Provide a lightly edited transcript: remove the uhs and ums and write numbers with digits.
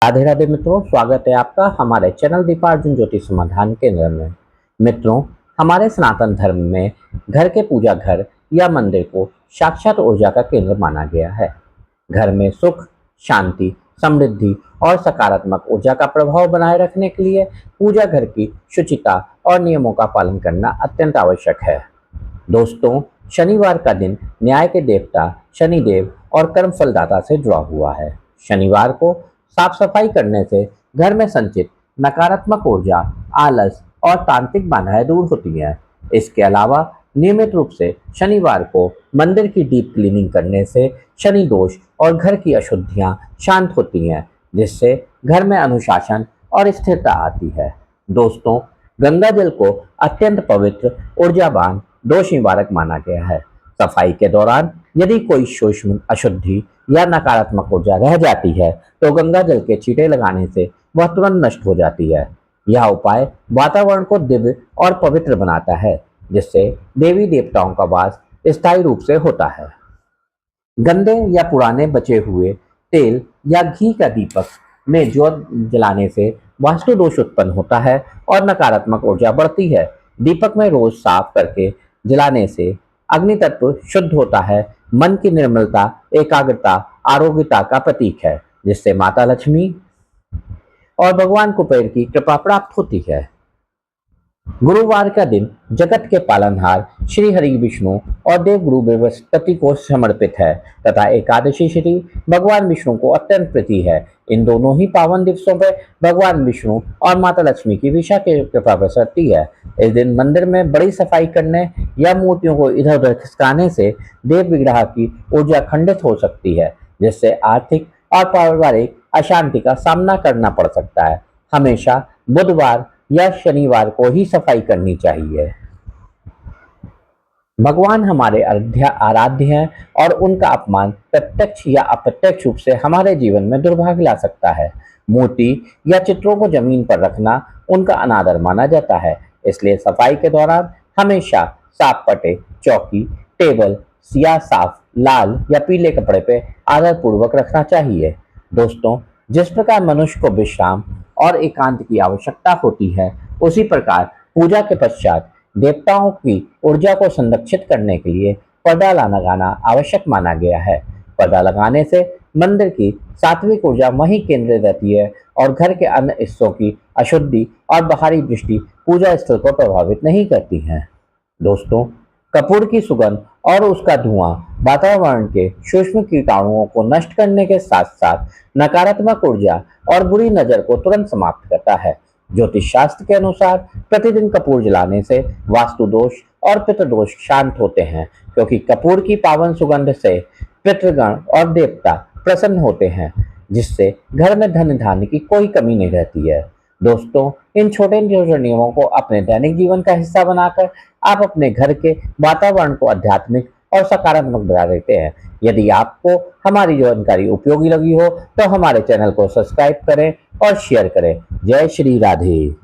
राधे राधे मित्रों, स्वागत है आपका हमारे चैनल दीपार्जन ज्योति समाधान केंद्र में। मित्रों, हमारे सनातन धर्म में घर के पूजा घर या मंदिर को साक्षात ऊर्जा का केंद्र माना गया है। घर में सुख, शांति, समृद्धि और सकारात्मक ऊर्जा का प्रभाव बनाए रखने के लिए पूजा घर की शुचिता और नियमों का पालन करना अत्यंत आवश्यक है। दोस्तों, शनिवार का दिन न्याय के देवता शनिदेव और कर्म फलदाता से जुड़ा हुआ है। शनिवार को साफ सफाई करने से घर में संचित नकारात्मक ऊर्जा, आलस और तांत्रिक बाधाएं दूर होती हैं। इसके अलावा नियमित रूप से शनिवार को मंदिर की डीप क्लीनिंग करने से शनि दोष और घर की अशुद्धियां शांत होती हैं, जिससे घर में अनुशासन और स्थिरता आती है। दोस्तों, गंगा जल को अत्यंत पवित्र, ऊर्जावान, दोष निवारक माना गया है। सफाई के दौरान यदि कोई सूक्ष्म अशुद्धि या नकारात्मक ऊर्जा रह जाती है तो गंगा जल के छींटे लगाने से वह तुरंत नष्ट हो जाती है। यह उपाय वातावरण को दिव्य और पवित्र बनाता है, जिससे देवी देवताओं का वास स्थायी रूप से होता है। गंदे या पुराने बचे हुए तेल या घी का दीपक में ज्योत जलाने से वास्तु दोष उत्पन्न होता है और नकारात्मक ऊर्जा बढ़ती है। दीपक में रोज साफ करके जलाने से अग्नि तत्व शुद्ध होता है, मन की निर्मलता, एकाग्रता, आरोग्यता का प्रतीक है, जिससे माता लक्ष्मी और भगवान कुबेर की कृपा प्राप्त होती है। गुरुवार का दिन जगत के पालनहार श्री हरि विष्णु और देवगुरु बृहस्पति को समर्पित है तथा एकादशी श्री भगवान विष्णु को अत्यंत प्रीति है। इन दोनों ही पावन दिवसों पर भगवान विष्णु और माता लक्ष्मी की विशेष कृपा बरसती है। इस दिन मंदिर में बड़ी सफाई करने या मूर्तियों को इधर उधर खिसकाने से देव विग्रह की ऊर्जा खंडित हो सकती है, जिससे आर्थिक और पारिवारिक अशांति का सामना करना पड़ सकता है। हमेशा बुधवार या शनिवार को ही सफाई करनी चाहिए। भगवान हमारे आराध्य हैं और उनका अपमान प्रत्यक्ष या अप्रत्यक्ष रूप से हमारे जीवन में दुर्भाग्य ला सकता है। मूर्ति या चित्रों को जमीन पर रखना उनका अनादर माना जाता है, इसलिए सफाई के दौरान हमेशा साफ पटे, चौकी, टेबल या साफ लाल या पीले कपड़े पे आदर पूर्वक रखना चाहिए। दोस्तों, जिस प्रकार मनुष्य को विश्राम और एकांत की आवश्यकता होती है, उसी प्रकार पूजा के पश्चात देवताओं की ऊर्जा को संरक्षित करने के लिए पर्दा लगाना आवश्यक माना गया है। पर्दा लगाने से मंदिर की सात्विक ऊर्जा वहीं केंद्रित रहती है और घर के अन्य हिस्सों की अशुद्धि और बाहरी दृष्टि पूजा स्थल को प्रभावित नहीं करती है। दोस्तों, कपूर की सुगंध और उसका धुआं वातावरण के सूक्ष्म कीटाणुओं को नष्ट करने के साथ साथ नकारात्मक ऊर्जा और बुरी नजर को तुरंत समाप्त करता है। ज्योतिष शास्त्र के अनुसार प्रतिदिन कपूर जलाने से वास्तु दोष और पितृदोष शांत होते हैं, क्योंकि कपूर की पावन सुगंध से पितृगण और देवता प्रसन्न होते हैं, जिससे घर में धन धान्य की कोई कमी नहीं रहती है। दोस्तों, इन छोटे छोटे नियमों को अपने दैनिक जीवन का हिस्सा बनाकर आप अपने घर के वातावरण को आध्यात्मिक और सकारात्मक बना देते हैं। यदि आपको हमारी जानकारी उपयोगी लगी हो तो हमारे चैनल को सब्सक्राइब करें और शेयर करें। जय श्री राधे।